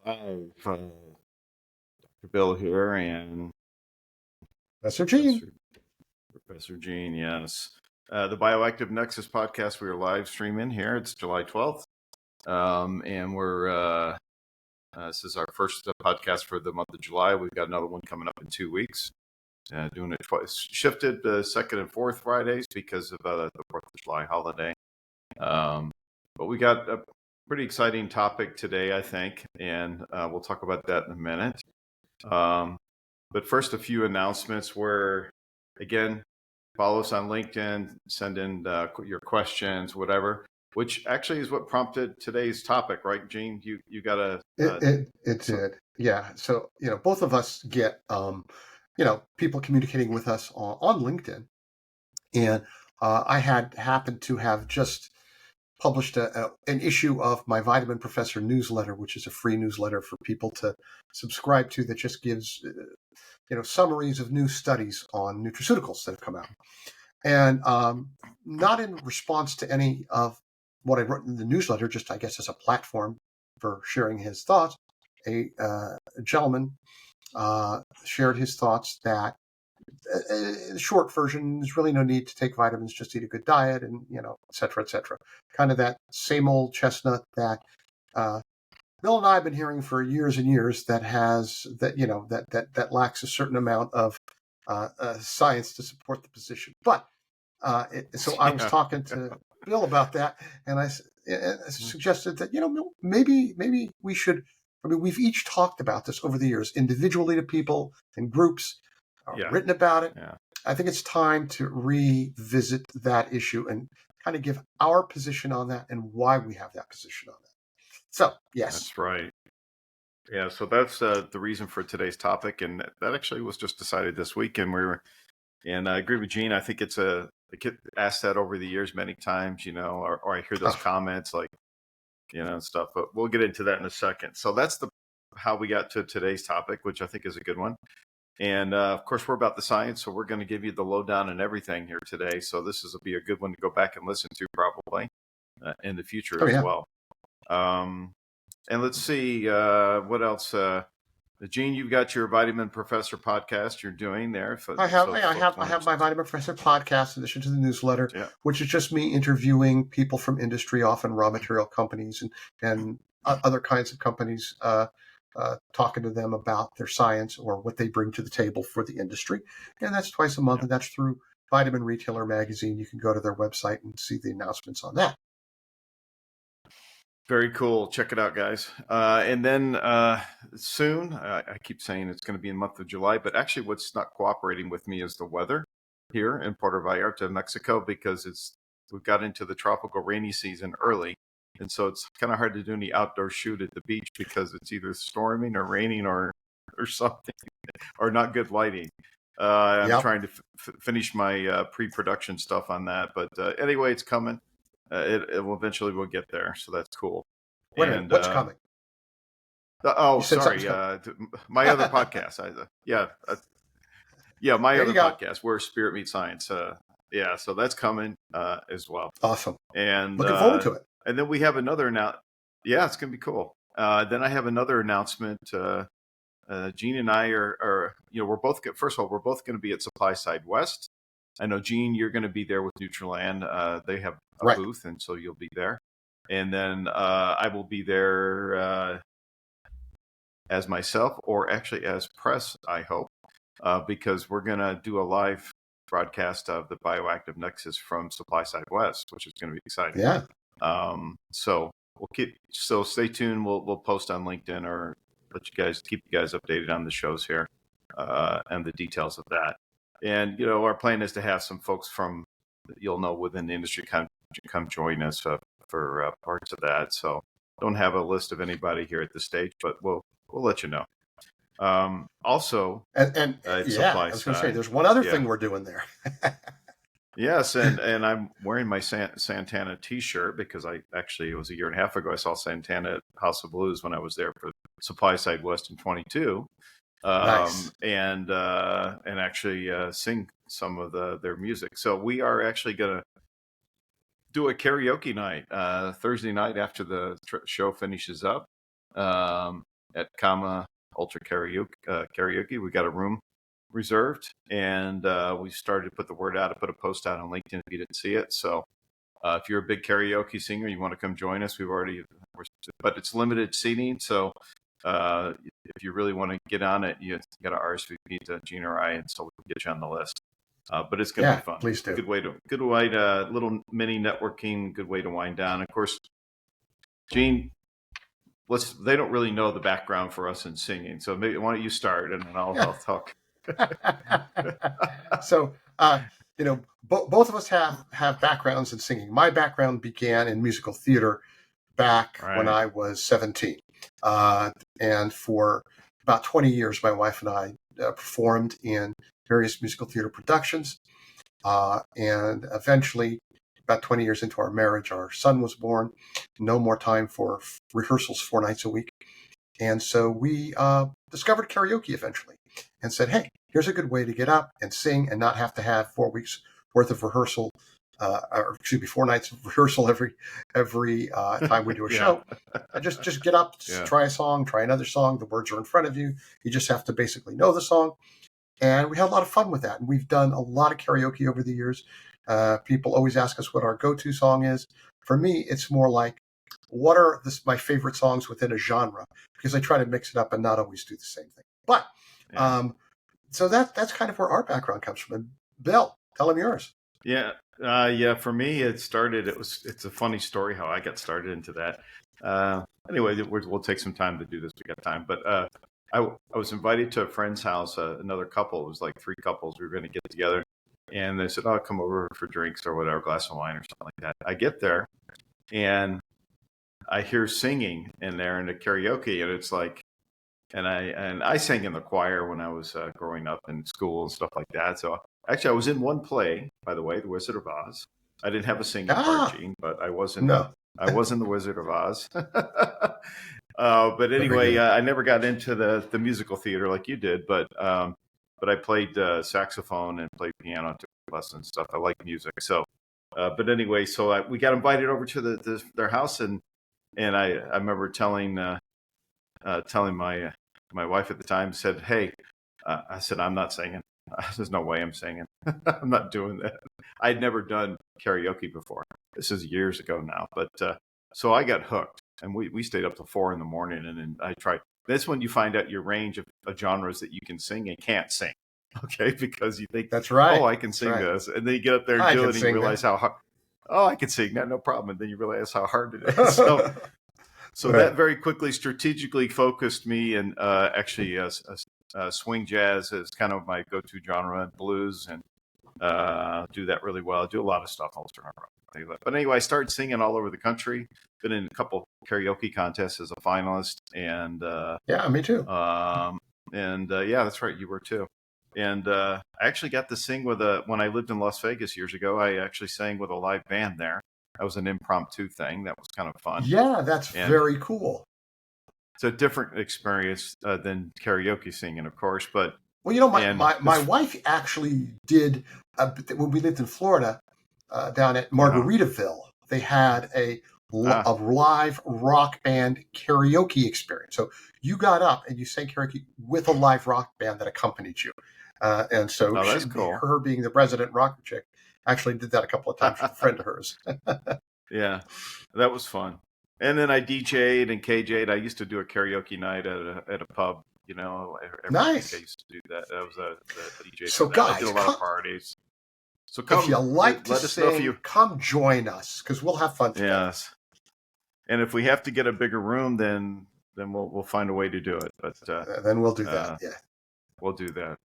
Hi, Dr. Bill here and Professor Gene. Professor Gene, yes. The Bioactive Nexus podcast, we are live streaming here. It's July 12th. And this is our first podcast for the month of July. We've got another one coming up in 2 weeks. Doing it twice. Shifted the second and fourth Fridays because of the 4th of July holiday. But we got a pretty exciting topic today, I think, and we'll talk about that in a minute. But first, a few announcements where, again, follow us on LinkedIn, send in your questions, whatever, which actually is what prompted today's topic, right, Gene? You got a... It did. Yeah. So, both of us get, people communicating with us on LinkedIn. And I had happened to have just published an issue of my Vitamin Professor newsletter, which is a free newsletter for people to subscribe to that just gives, summaries of new studies on nutraceuticals that have come out. And not in response to any of what I wrote in the newsletter, just I guess as a platform for sharing his thoughts, a gentleman shared his thoughts that the short version, there's really no need to take vitamins, just eat a good diet, and et cetera, et cetera. Kind of that same old chestnut that Bill and I have been hearing for years and years that lacks a certain amount of science to support the position. But so I was talking to Bill about that, and I suggested that maybe we should. I mean, we've each talked about this over the years, individually to people and groups, written about it. Yeah. I think it's time to revisit that issue and kind of give our position on that and why we have that position on that. So, yes. That's right. Yeah, so that's the reason for today's topic, and that actually was just decided this week, and I agree with Gene. I think I get asked that over the years many times, or I hear those comments like, and stuff, but we'll get into that in a second. So that's how we got to today's topic, which I think is a good one. And of course, we're about the science, so we're going to give you the lowdown and everything here today. So this will be a good one to go back and listen to probably in the future as well. And let's see, what else? Gene, you've got your Vitamin Professor podcast you're doing there. I have my Vitamin Professor podcast in addition to the newsletter, which is just me interviewing people from industry, often raw material companies and other kinds of companies, talking to them about their science or what they bring to the table for the industry. And that's twice a month, and that's through Vitamin Retailer Magazine. You can go to their website and see the announcements on that. Very cool. Check it out, guys. And then soon, I keep saying it's going to be in the month of July, but actually what's not cooperating with me is the weather here in Puerto Vallarta, Mexico, because we've got into the tropical rainy season early. And so it's kind of hard to do any outdoor shoot at the beach because it's either storming or raining or something, or not good lighting. I'm trying to finish my pre-production stuff on that. But anyway, it's coming. It will eventually we'll get there, so that's cool. Wait a minute, what's coming? Sorry, my other podcast. My other podcast, where Spirit Meets Science. So that's coming as well. Awesome. And looking forward to it. And then we have another now. Yeah, it's gonna be cool. Then I have another announcement. Gene and I are we're both first of all we're both going to be at Supply Side West. I know, Gene, you're going to be there with Nutriland. They have a booth, and so you'll be there. And then I will be there as myself, or actually as press, I hope, because we're going to do a live broadcast of the Bioactive Nexus from Supply Side West, which is going to be exciting. Yeah. So stay tuned. We'll post on LinkedIn or keep you guys updated on the shows here and the details of that. And, our plan is to have some folks from, within the industry come join us for parts of that. So don't have a list of anybody here at this stage, but we'll let you know. Also, I was going to say, there's one other thing we're doing there. Yes, and I'm wearing my Santana T-shirt because it was a year and a half ago I saw Santana at House of Blues when I was there for Supply Side West in 22. Nice. And actually sing some of their music. So we are actually going to do a karaoke night Thursday night after the show finishes up. at Kama Ultra Karaoke. We got a room reserved, and we started to put the word out. I put a post out on LinkedIn if you didn't see it. So if you're a big karaoke singer, you want to come join us. But it's limited seating. So if you really want to get on it, you got to RSVP to Gene or I, and so we can get you on the list. But it's going to be fun. Please do. Good way to little mini networking. Good way to wind down. Of course, Gene, they don't really know the background for us in singing. So maybe why don't you start, and then I'll talk. So, both of us have backgrounds in singing. My background began in musical theater back when I was 17. And for about 20 years, my wife and I performed in various musical theater productions. And eventually, about 20 years into our marriage, our son was born. No more time for rehearsals 4 nights a week. And so we discovered karaoke eventually and said, hey, here's a good way to get up and sing and not have to have 4 weeks worth of rehearsal, 4 nights of rehearsal every time we do a show. And just get up, try a song, try another song. The words are in front of you. You just have to basically know the song. And we had a lot of fun with that. And we've done a lot of karaoke over the years. People always ask us what our go-to song is. For me, it's more like, what are my favorite songs within a genre? Because I try to mix it up and not always do the same thing. But so that's kind of where our background comes from. And Bill, tell them yours. Yeah. For me, it's a funny story how I got started into that. Anyway, we'll take some time to do this. We got time, but I was invited to a friend's house, another couple. It was like 3 couples. We were going to get together, and they said, "Oh, come over for drinks or whatever, glass of wine or something like that." I get there, and I hear singing in there in the karaoke, and it's like, and I sang in the choir when I was growing up in school and stuff like that. So actually, I was in one play, by the way, The Wizard of Oz. I didn't have a singing part, Gene, but I was in the Wizard of Oz. But anyway, I never got into the musical theater like you did, but I played saxophone and played piano, took lessons and stuff. I like music. So, but anyway, so we got invited over to their house, and I remember telling my wife at the time, said, "Hey," I said, "I'm not singing. There's no way I'm singing. I'm not doing that." I'd never done karaoke before. This is years ago now, but so I got hooked, and we stayed up till 4 a.m, and then I tried. That's when you find out your range of genres that you can sing and can't sing. Okay, because you think, that's right. Oh, I can sing this, and then you get up there and do it, and you realize how hard. Oh, I can sing that, no problem. And then you realize how hard it is. So that very quickly strategically focused me, and actually swing jazz is kind of my go-to genre, and blues, and do that really well. I do a lot of stuff. But anyway, I started singing all over the country. Been in a couple karaoke contests as a finalist, and me too. That's right, you were too. And I actually got to sing when I lived in Las Vegas years ago. I actually sang with a live band there. That was an impromptu thing. That was kind of fun. Yeah, that's very cool. It's a different experience than karaoke singing, of course. But well, my wife actually did when we lived in Florida, down at Margaritaville. They had a live rock band karaoke experience. So you got up and you sang karaoke with a live rock band that accompanied you. And so that's cool. Her being the resident rocker chick actually did that a couple of times with a friend of hers. Yeah, that was fun. And then I DJ'd and KJ'd. I used to do a karaoke night at a pub. Every nice. week I used to do that. That was a DJ. So guys, I did a lot of parties. So come, if you like to sing, come join us because we'll have fun together. Yes. And if we have to get a bigger room, then we'll find a way to do it. But then we'll do that. Yeah, we'll do that.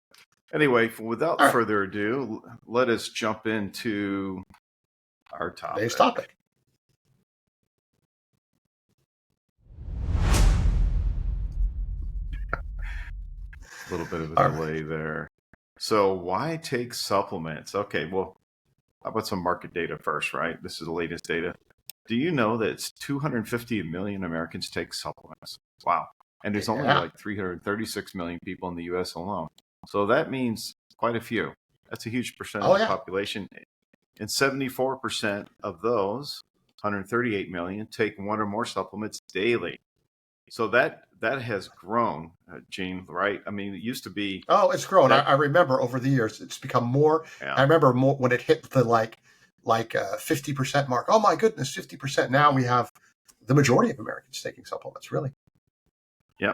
Anyway, without further ado, let us jump into our topic. Today's topic. A little bit of a delay there. So why take supplements? Okay, well, how about some market data first, right? This is the latest data. Do you know that it's 250 million Americans take supplements? Wow. And there's only like 336 million people in the U.S. alone. So that means quite a few. That's a huge percentage of the population. And 74% of those, 138 million, take 1 or more supplements daily. So that has grown, Gene, right? I mean, it used to be Oh, it's grown. that, I remember over the years, it's become more. yeah, I remember more when it hit the 50% mark. Oh my goodness, 50%. Now we have the majority of Americans taking supplements, really. yeah,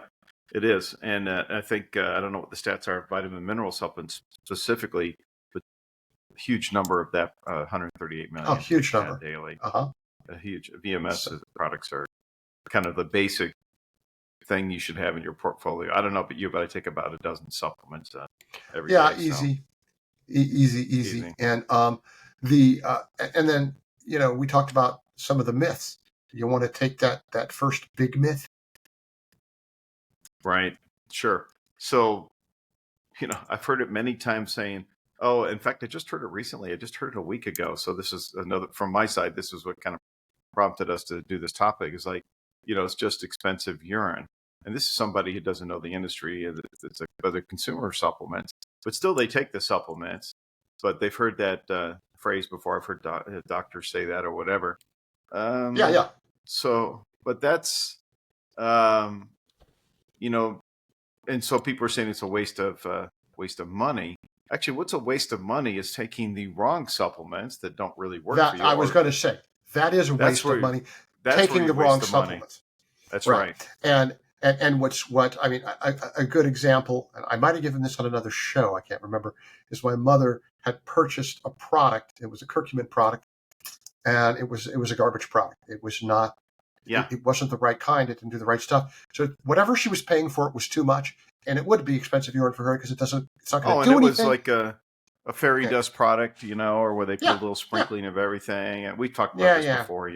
it is. And I think, I don't know what the stats are of vitamin mineral supplements specifically, but a huge number of that 138 Oh, million huge take that number. daily. Uh-huh. A huge VMS So, products are kind of the basic thing you should have in your portfolio. I don't know about you, but I take about a dozen supplements every yeah, day. So easy, easy. easy. And then, we talked about some of the myths. You want to take that first big myth? Right. Sure. So, I've heard it many times saying, oh, in fact, I just heard it recently. I just heard it a week ago. So this is another, from my side, this is what kind of prompted us to do this topic, is like, it's just expensive urine. And this is somebody who doesn't know the industry. It's a consumer of supplements, but still they take the supplements. But they've heard that phrase before. I've heard doctors say that or whatever. Yeah, yeah. So, but that's, um, you know, and so people are saying it's a waste of money. Actually, what's a waste of money is taking the wrong supplements that don't really work for That you. I was going to say that is a That's waste of where money, that's where taking you the waste wrong the money. supplements. That's Right. right. And what I mean, a good example, and I might have given this on another show, I can't remember, is my mother had purchased a product. It was a curcumin product, and it was a garbage product. It was not. Yeah. It wasn't the right kind. It didn't do the right stuff. So whatever she was paying for it was too much, and it would be expensive urine for her because it's not going Oh, to and do it was anything. like a fairy Yeah, dust product, or where they put a yeah, little yeah, sprinkling of everything. And we talked about yeah, this yeah. before.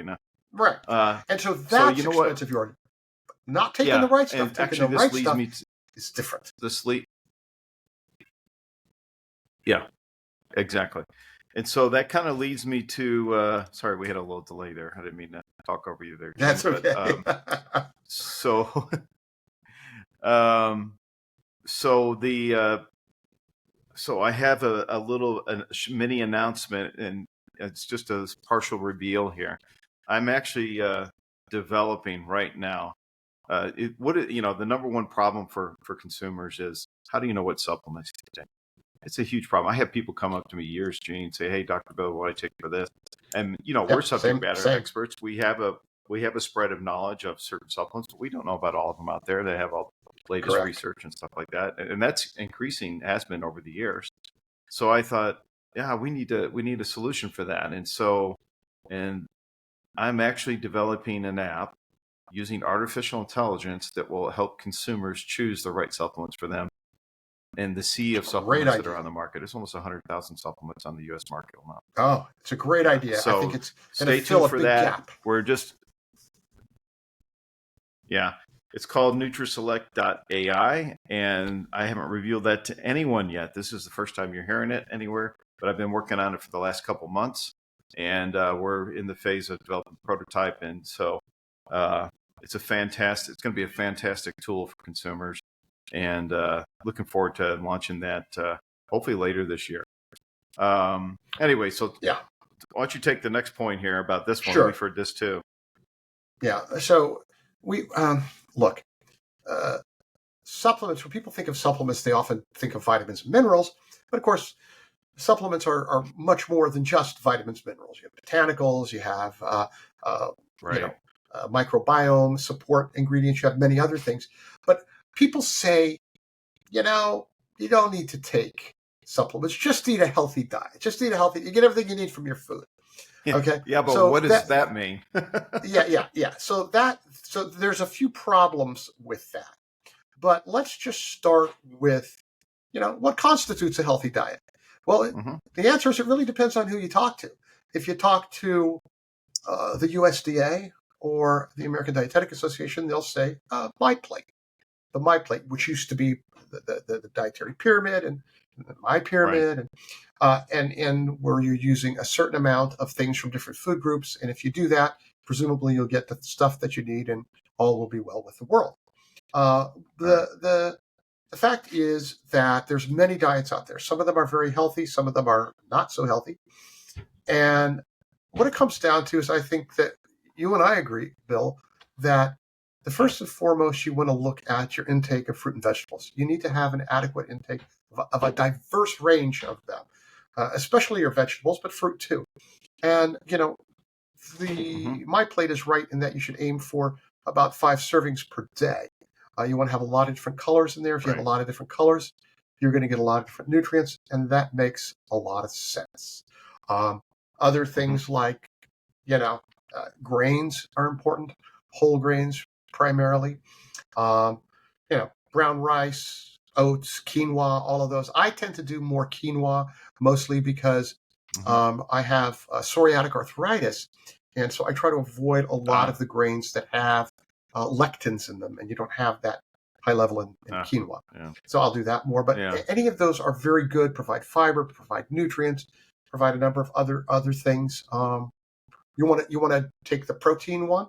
Right. Uh, And so so you that's know what? expensive urine. Not taking the Yeah, right stuff, and taking the actually, this right leads stuff me to is different. the sleep. Yeah, exactly. And so that kind of leads me to. Sorry, we had a little delay there. I didn't mean to talk over you there, Gene. That's But okay. so, um, so the so I have a little mini announcement, and it's just a partial reveal here. I'm actually developing right now. The number one problem for consumers is, how do you know what supplements to take? It's a huge problem. I have people come up to me years, Gene, say, "Hey, Dr. Bill, what do I take for this?" And we're Yep, subject matter same. experts. We have a spread of knowledge of certain supplements, but we don't know about all of them out there. They have all the latest Correct. research and stuff like that, and that's increasing, has been over the years. So I thought, yeah, we need a solution for that. And I'm actually developing an app using artificial intelligence that will help consumers choose the right supplements for them. And the sea of Great supplements that are idea. on the market, there's almost 100,000 supplements on the U.S. market now. Oh, it's a great Yeah. idea. I think So it's going to stay fill tuned a for big that. gap. Yeah, it's called NutriSelect.ai, and I haven't revealed that to anyone yet. This is the first time you're hearing it anywhere, but I've been working on it for the last couple months, and we're in the phase of developing prototype. And so it's going to be a fantastic tool for consumers, and looking forward to launching that hopefully later this year. Anyway, so Yeah, why don't you take the next point here about this one? sure. We've heard this too. Yeah. So we look, supplements. When people think of supplements, they often think of vitamins and minerals, but of course, supplements are much more than just vitamins, minerals. You have botanicals. You have Right. microbiome support ingredients. You have many other things, but people say, you don't need to take supplements. Just eat a healthy diet. Just eat a healthy. You get everything you need from your food. Yeah, Okay. yeah, but So what does that mean? yeah. So there's a few problems with that. But let's just start with, what constitutes a healthy diet? Well, Mm-hmm. the answer is it really depends on who you talk to. If you talk to the USDA or the American Dietetic Association, they'll say my plate, the my plate, which used to be the dietary pyramid and my Right. pyramid, and where you're using a certain amount of things from different food groups. And if you do that, presumably you'll get the stuff that you need, and all will be well with the world. Uh, Right. the fact is that there's many diets out there. Some of them are very healthy, some of them are not so healthy. And what it comes down to is, I think that you and I agree, Bill, that the first and foremost, you want to look at your intake of fruit and vegetables. You need to have an adequate intake of a diverse range of them, especially your vegetables, but fruit too. And, my plate is right in that you should aim for about 5 servings per day. You want to have a lot of different colors in there. If you have a lot of different colors, you're going to get a lot of different nutrients, and that makes a lot of sense. Other things like, grains are important, whole grains primarily. Brown rice, oats, quinoa, all of those. I tend to do more quinoa, mostly because I have psoriatic arthritis, and so I try to avoid a lot of the grains that have lectins in them, and you don't have that high level in quinoa. Yeah. So I'll do that more. But any of those are very good, provide fiber, provide nutrients, provide a number of other things. You want to take the protein one?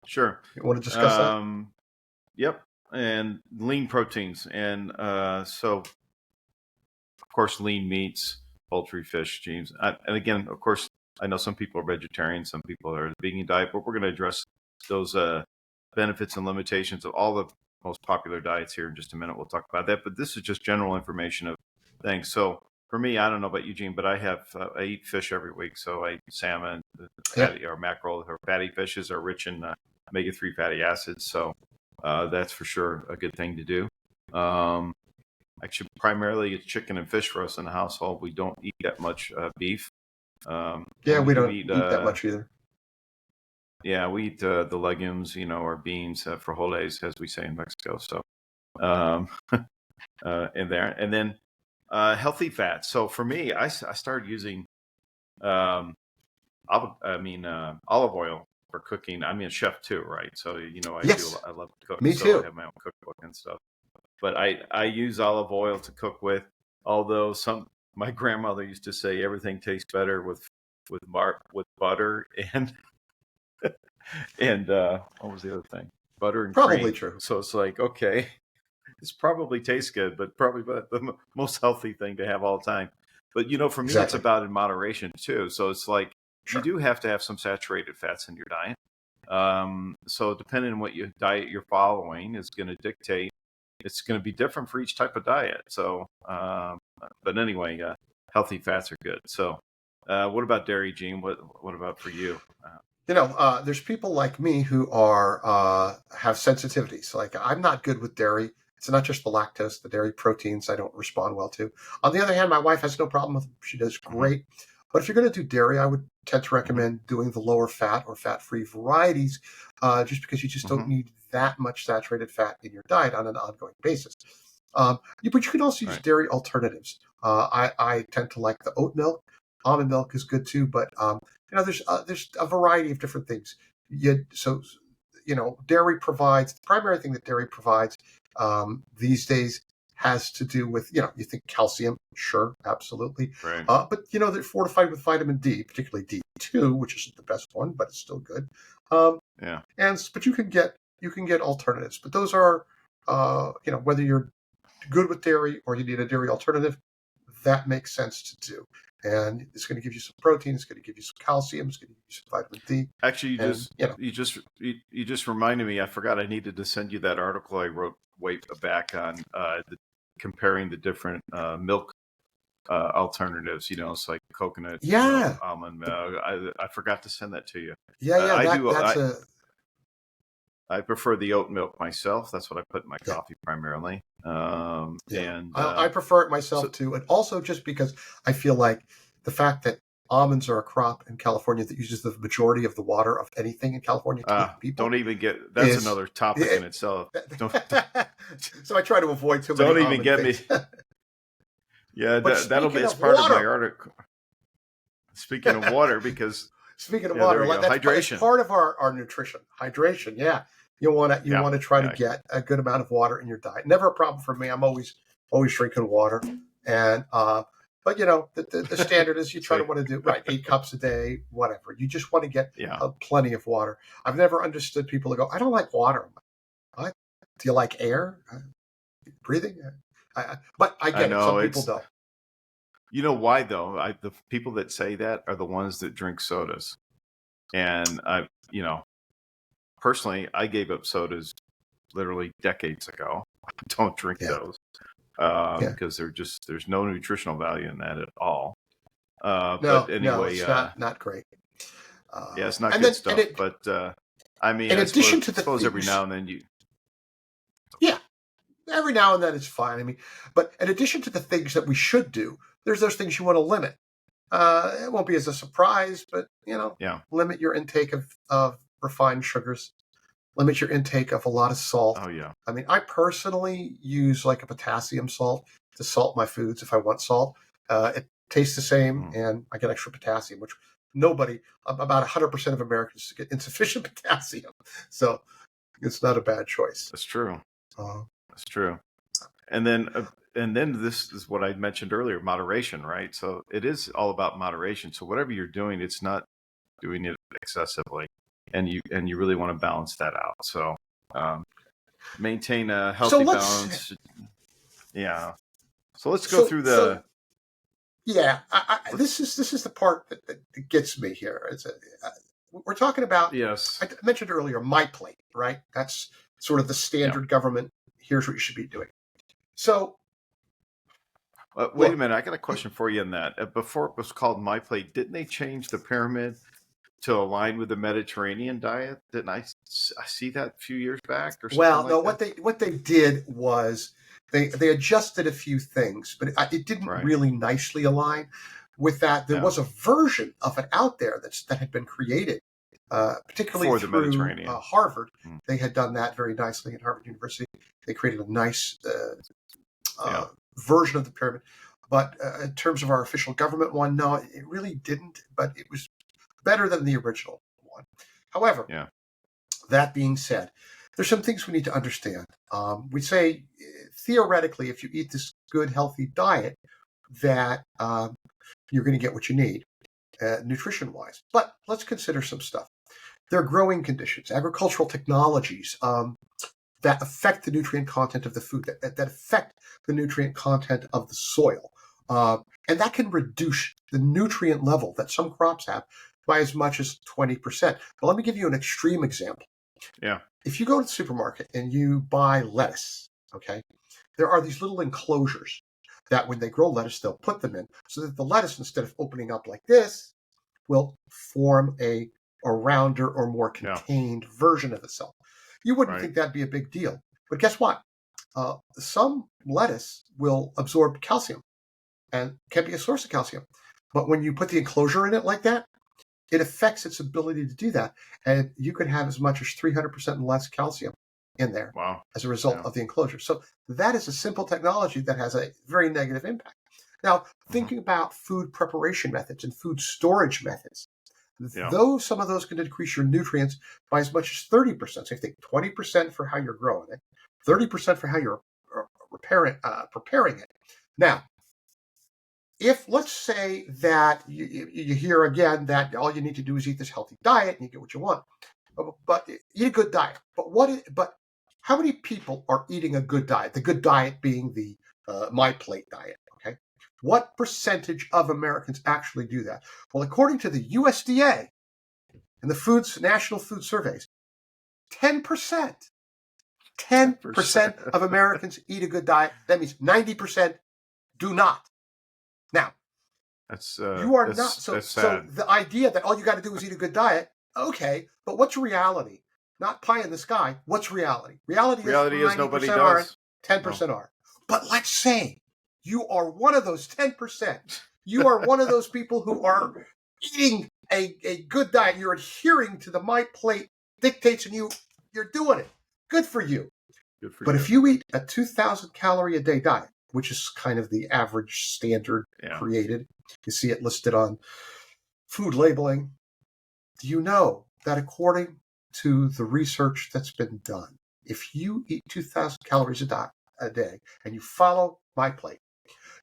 Sure. You want to discuss that? Yep. And lean proteins. And so, of course, lean meats, poultry, fish, James. And again, of course, I know some people are vegetarian, some people are vegan diet, but we're going to address those benefits and limitations of all the most popular diets here in just a minute. We'll talk about that. But this is just general information of things. So for me, I don't know about Eugene, but I eat fish every week. So I eat salmon, fatty, or mackerel, or fatty fishes are rich in omega-3 fatty acids. So that's for sure a good thing to do. Actually, primarily it's chicken and fish for us in the household. We don't eat that much beef. We don't eat that much either. Yeah, we eat the legumes, or beans, frijoles, as we say in Mexico. So in there. And then healthy fats. So for me, I started using olive oil for cooking. I'm a chef too, right? So, I love to cook. Me too. I have my own cookbook and stuff. But I use olive oil to cook with, although my grandmother used to say everything tastes better with butter and and what was the other thing? Butter and probably cream. True. So it's like, okay, this probably tastes good, but probably the most healthy thing to have all the time. But for me, it's about in moderation too. So it's like you do have to have some saturated fats in your diet. So depending on what diet you're following is going to dictate. It's going to be different for each type of diet. So, but anyway, healthy fats are good. So, what about dairy, Gene? What about for you? There's people like me who are have sensitivities. Like I'm not good with dairy. It's not just the lactose, the dairy proteins I don't respond well to. On the other hand, my wife has no problem with them. She does great. But if you're going to do dairy, I would tend to recommend doing the lower fat or fat-free varieties, just because you just don't need that much saturated fat in your diet on an ongoing basis. But you can also use dairy alternatives. I tend to like the oat milk. Almond milk is good too, but there's a variety of different things. Dairy provides, the primary thing that dairy provides these days has to do with, you think calcium, sure, absolutely. Right. But, they're fortified with vitamin D, particularly D2, which isn't the best one, but it's still good. But you can get alternatives. But those are, whether you're good with dairy or you need a dairy alternative, that makes sense to do. And it's going to give you some protein. It's going to give you some calcium. It's going to give you some vitamin D. Actually, you just reminded me. I forgot I needed to send you that article I wrote way back on comparing the different milk alternatives. It's like coconut, almond milk. I forgot to send that to you. I prefer the oat milk myself. That's what I put in my coffee primarily. And I prefer it myself too. And also just because I feel like the fact that almonds are a crop in California that uses the majority of the water of anything in California to people. Don't even get, that's another topic in itself. So I try to avoid too many Don't even get things. me. Yeah, that'll be as part of my article. Speaking of water, because speaking of water, that's hydration. Part of our nutrition. Hydration, yeah. You want to try to get a good amount of water in your diet. Never a problem for me. I'm always drinking water, and but the standard is you try to want to do 8 cups a day, whatever. You just want to get plenty of water. I've never understood people who go, I don't like water. What? Do you like air? Breathing? But I get it. Some people don't. You know why though? The people that say that are the ones that drink sodas, and personally, I gave up sodas literally decades ago. I don't drink Yeah. those Yeah. because there's no nutritional value in that at all. No, But no, anyway, it's not great. yeah, it's not And good then, stuff. But I mean, in I addition to the suppose every things, now and then you. yeah, every now and then it's fine. I mean, but in addition to the things that we should do, there's those things you want to limit. It won't be as a surprise, but Yeah. limit your intake of refined sugars. Limit your intake of a lot of salt. Oh yeah. I mean, I personally use like a potassium salt to salt my foods if I want salt. It tastes the same, and I get extra potassium, which about 100% of Americans get insufficient potassium. So it's not a bad choice. That's true. Uh, That's true. And then this is what I mentioned earlier, moderation, right? So it is all about moderation. So whatever you're doing, it's not doing it excessively, and you really want to balance that out. So maintain a healthy balance. Yeah. So let's go through the. Yeah, this is the part that gets me here. We're talking about. Yes. I mentioned earlier my plate, right? That's sort of the standard government. Here's what you should be doing. So, wait a minute. I got a question for you on that. Before it was called My Plate, didn't they change the pyramid to align with the Mediterranean diet? Didn't I see that a few years back or something? Well, no. Like that? What they did was they adjusted a few things, but it didn't really nicely align with that. There was a version of it out there that had been created, particularly for the through Mediterranean. Harvard. They had done that very nicely at Harvard University. They created a nice version of the pyramid. But in terms of our official government one, no, it really didn't. But it was better than the original one. However, that being said, there's some things we need to understand. We say, theoretically, if you eat this good, healthy diet, that you're going to get what you need, nutrition-wise. But let's consider some stuff. There are growing conditions, agricultural technologies that affect the nutrient content of the food, that affect the nutrient content of the soil. And that can reduce the nutrient level that some crops have by as much as 20%. But let me give you an extreme example. Yeah. If you go to the supermarket and you buy lettuce, okay, there are these little enclosures that when they grow lettuce, they'll put them in so that the lettuce, instead of opening up like this, will form a rounder or more contained version of itself. You wouldn't think that'd be a big deal. But guess what? Some lettuce will absorb calcium and can be a source of calcium. But when you put the enclosure in it like that, it affects its ability to do that. And you could have as much as 300% less calcium in there as a result of the enclosure. So that is a simple technology that has a very negative impact. Now, thinking about food preparation methods and food storage methods, some of those can decrease your nutrients by as much as 30%. So you think 20% for how you're growing it, 30% for how you're preparing it. Now, if let's say that you hear again that all you need to do is eat this healthy diet and you get what you want, but eat a good diet. But how many people are eating a good diet? The good diet being the My Plate diet. Okay, what percentage of Americans actually do that? Well, according to the USDA and the National Food Surveys, 10%. 10% of Americans eat a good diet. That means 90% do not. Now, you are not. So the idea that all you got to do is eat a good diet, okay, but what's reality? Not pie in the sky. What's reality? Reality is nobody does. 10% are. But let's say you are one of those 10%. You are one of those people who are eating a good diet. You're adhering to the My Plate dictates, and you're doing it. Good for you. But if you eat a 2,000 calorie a day diet, which is kind of the average standard created, you see it listed on food labeling, do you know that according to the research that's been done, if you eat 2,000 calories a day and you follow My Plate,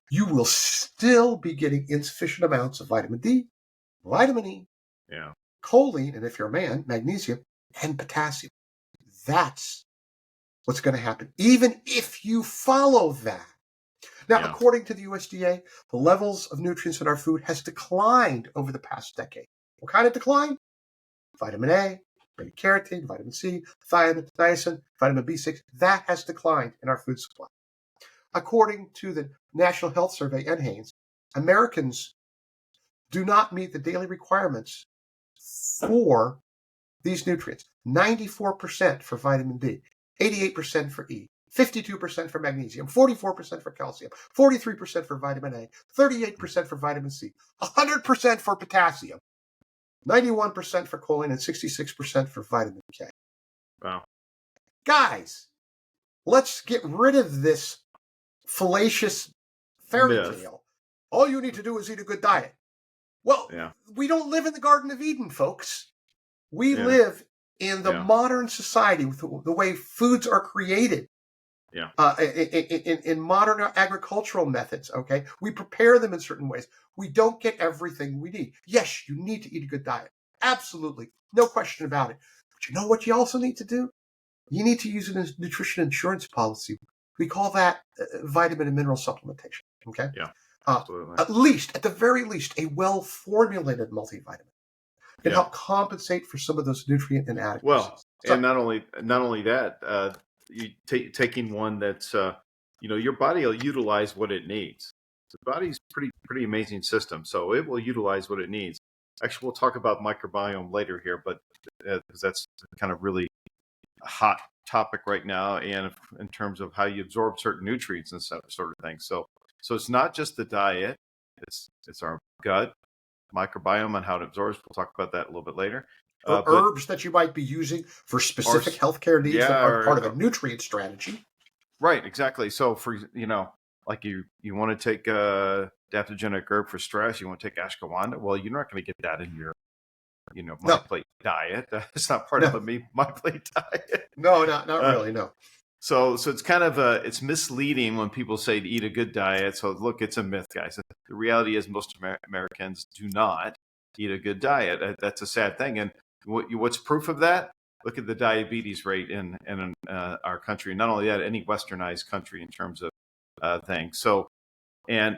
you will still be getting insufficient amounts of vitamin D, vitamin E, choline, and if you're a man, magnesium, and potassium. That's what's going to happen, even if you follow that. Now, according to the USDA, the levels of nutrients in our food has declined over the past decade. What kind of decline? Vitamin A, beta-carotene, vitamin C, thiamine, niacin, vitamin B6. That has declined in our food supply. According to the National Health Survey and Hanes, Americans do not meet the daily requirements for these nutrients. 94% for vitamin D, 88% for E, 52% for magnesium, 44% for calcium, 43% for vitamin A, 38% for vitamin C, 100% for potassium, 91% for choline, and 66% for vitamin K. Wow. Guys, let's get rid of this fallacious fairy tale. All you need to do is eat a good diet. Well, we don't live in the Garden of Eden, folks. We live in the modern society with the way foods are created. In modern agricultural methods, okay? We prepare them in certain ways. We don't get everything we need. Yes, you need to eat a good diet. Absolutely. No question about it. But you know what you also need to do? You need to use a nutrition insurance policy. We call that vitamin and mineral supplementation, okay? Yeah, absolutely. At the very least, a well-formulated multivitamin can help compensate for some of those nutrient inadequacies. Well, and not only that, you taking one that's your body will utilize what it needs. The body's pretty amazing system, so it will utilize what it needs. Actually, we'll talk about microbiome later here, but because that's kind of really a hot topic right now, and in terms of how you absorb certain nutrients and sort of things. So it's not just the diet; it's our gut microbiome and how it absorbs. We'll talk about that a little bit later. Or herbs that you might be using for specific healthcare needs that are part of a nutrient strategy. Right, exactly. So for like you want to take adaptogenic herb for stress, you want to take ashwagandha. Well, you're not going to get that in your my plate diet. It's not part of my plate diet. No, not really. No. So it's kind of it's misleading when people say to eat a good diet. So look, it's a myth, guys. The reality is most Americans do not eat a good diet. That's a sad thing. And what's proof of that? Look at the diabetes rate in our country. Not only that, any westernized country in terms of things. So, and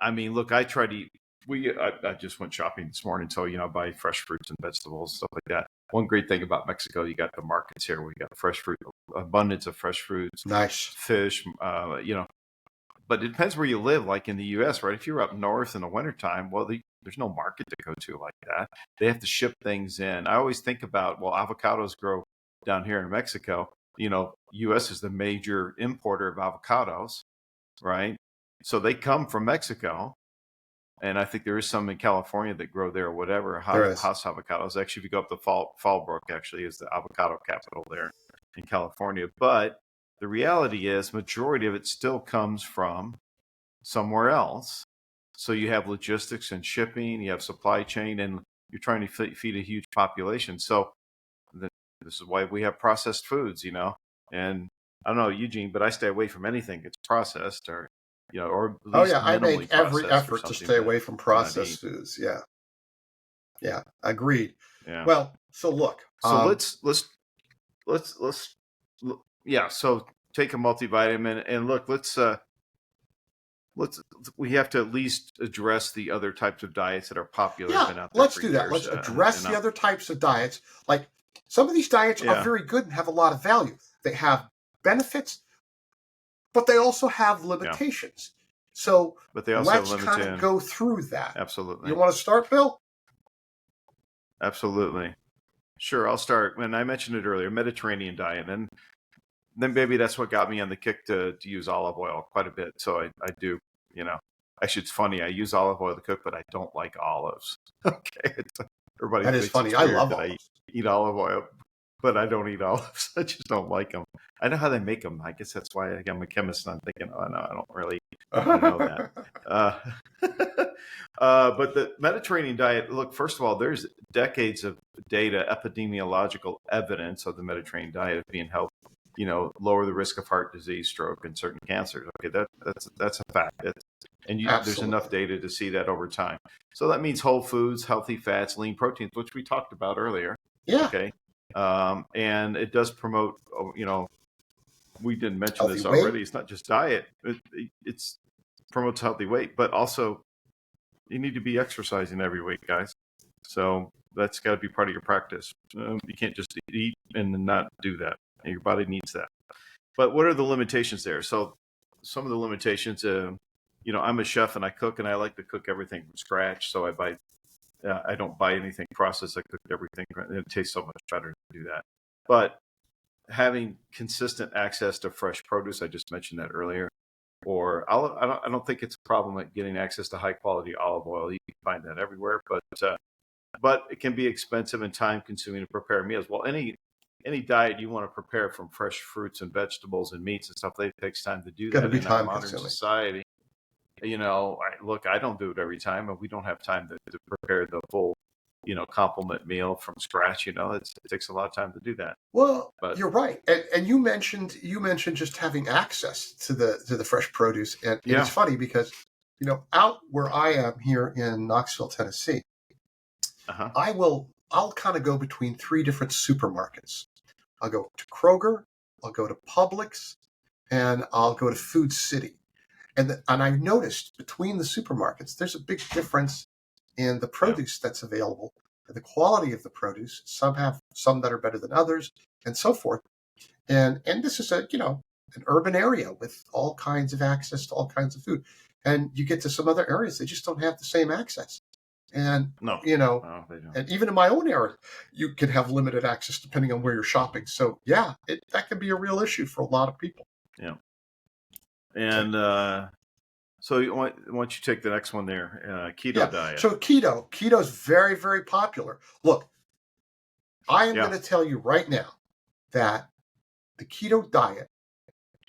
I mean, look, I try to eat. I just went shopping this morning, so buy fresh fruits and vegetables, stuff like that. One great thing about Mexico, you got the markets here. We got fresh fruit, abundance of fresh fruits, nice fish. But it depends where you live. Like in the U.S., right? If you're up north in the wintertime, well, there's no market to go to like that. They have to ship things in. I always think about, well, avocados grow down here in Mexico. U.S. is the major importer of avocados, right? So they come from Mexico. And I think there is some in California that grow there or whatever, house avocados. Actually, if you go up to Fallbrook, actually is the avocado capital there in California. But the reality is majority of it still comes from somewhere else. So you have logistics and shipping, you have supply chain, and you're trying to feed a huge population. So this is why we have processed foods, And I don't know, Eugene, but I stay away from anything that's processed or at least I make every effort to stay away from processed foods. Yeah, agreed. Yeah. Well, so look. So let's So take a multivitamin and look. We have to at least address the other types of diets that are popular. Yeah, let's do that. Let's address the other types of diets. Like some of these diets are very good and have a lot of value. They have benefits, but they also have limitations. So let's kind of go through that. Absolutely. You want to start, Bill? Absolutely. Sure, I'll start. When I mentioned it earlier, Mediterranean diet, and then maybe that's what got me on the kick to use olive oil quite a bit. So I do, actually it's funny. I use olive oil to cook, but I don't like olives. Okay. That is funny. I love olives. I eat olive oil, but I don't eat olives. I just don't like them. I know how they make them. I guess that's why I'm a chemist and I'm thinking, oh, no, I don't really know that. But the Mediterranean diet, look, first of all, there's decades of data, epidemiological evidence of the Mediterranean diet being helped, lower the risk of heart disease, stroke, and certain cancers. Okay, that's a fact. There's enough data to see that over time. So that means whole foods, healthy fats, lean proteins, which we talked about earlier. Yeah. Okay. And it does promote, we didn't mention healthy this weight. already. It's not just diet. It promotes healthy weight, but also you need to be exercising every week, guys. So That's got to be part of your practice. You can't just eat and not do that. Your body needs that. But what are the limitations there? So some of the limitations, I'm a chef and I cook, and I like to cook everything from scratch. So I don't buy anything processed. I cook everything. It tastes so much better to do that. But having consistent access to fresh produce, I just mentioned that earlier, or I don't think it's a problem at getting access to high quality olive oil. You can find that everywhere, but it can be expensive and time consuming to prepare meals. Well, any diet you want to prepare from fresh fruits and vegetables and meats and stuff, it takes time to do Got to that be in our time modern consuming. society. I don't do it every time, and we don't have time to prepare the full, complement meal from scratch. It takes a lot of time to do that. Well, But you're right, and you mentioned just having access to the fresh produce, and it's funny because out where I am here in Knoxville, Tennessee, I'll kind of go between three different supermarkets. I'll go to Kroger, I'll go to Publix, and I'll go to Food City. And I've noticed between the supermarkets, there's a big difference in the produce that's available, and the quality of the produce. Some have some that are better than others, and so forth. And this is an urban area with all kinds of access to all kinds of food. And you get to some other areas, they just don't have the same access. And no, they don't. And even in my own area, you can have limited access depending on where you're shopping. So that can be a real issue for a lot of people. Yeah. And so why don't you take the next one there? Keto diet. So keto is very, very popular. Look, I am going to tell you right now that the keto diet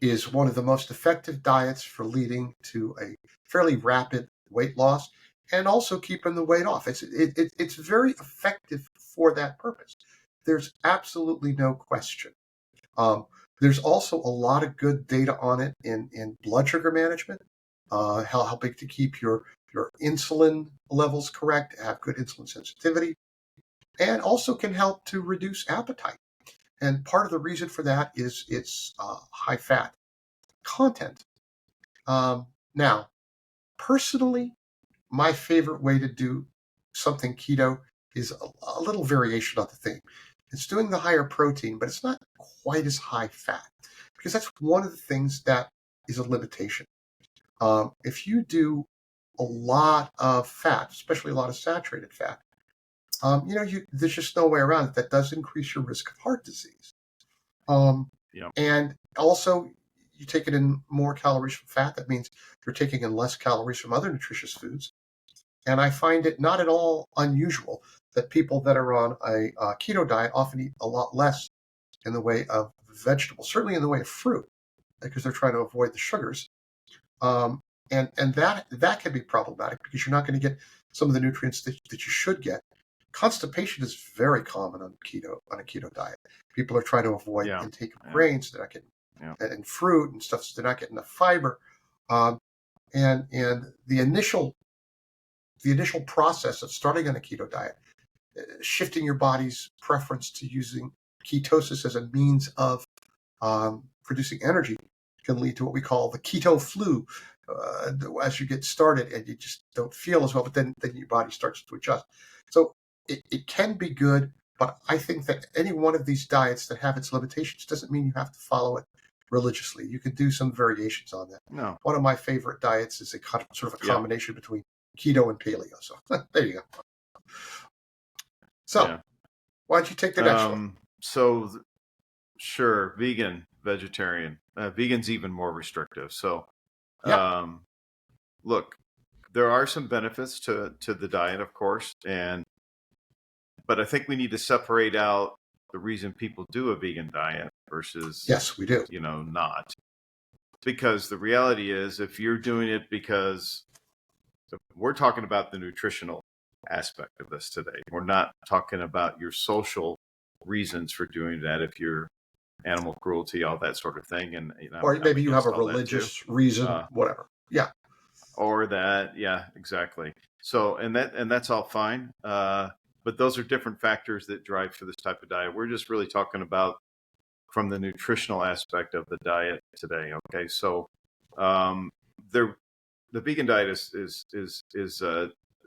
is one of the most effective diets for leading to a fairly rapid weight loss and also keeping the weight off. It's very effective for that purpose. There's absolutely no question. There's also a lot of good data on it in blood sugar management, helping to keep your insulin levels correct, have good insulin sensitivity, and also can help to reduce appetite. And part of the reason for that is its high fat content. Now, personally, my favorite way to do something keto is a little variation on the thing. It's doing the higher protein, but it's not quite as high fat, because that's one of the things that is a limitation. If you do a lot of fat, especially a lot of saturated fat, there's just no way around it. That does increase your risk of heart disease. And also, you take it in more calories from fat. That means you're taking in less calories from other nutritious foods. And I find it not at all unusual that people that are on a keto diet often eat a lot less in the way of vegetables, certainly in the way of fruit, because they're trying to avoid the sugars. And that can be problematic because you're not going to get some of the nutrients that you should get. Constipation is very common on a keto diet. People are trying to avoid intake of grains, they're not getting and fruit and stuff, so they're not getting enough fiber. And the initial process of starting on a keto diet, shifting your body's preference to using ketosis as a means of producing energy, can lead to what we call the keto flu as you get started, and you just don't feel as well, but then your body starts to adjust. So it can be good, but I think that any one of these diets that have its limitations doesn't mean you have to follow it religiously. You can do some variations on that. No. One of my favorite diets is sort of a combination between keto and paleo. So there you go. So why don't you take the next one? So sure, vegan, vegetarian. Vegan's even more restrictive. So look, there are some benefits to the diet, of course, but I think we need to separate out the reason people do a vegan diet versus we do. Not. Because the reality is, if you're doing it because we're talking about the nutritional aspect of this today. We're not talking about your social reasons for doing that. If you're animal cruelty, all that sort of thing, and or maybe you have a religious reason, whatever. Or that, exactly. So, and that's all fine. But those are different factors that drive for this type of diet. We're just really talking about from the nutritional aspect of the diet today. Okay, so the vegan diet is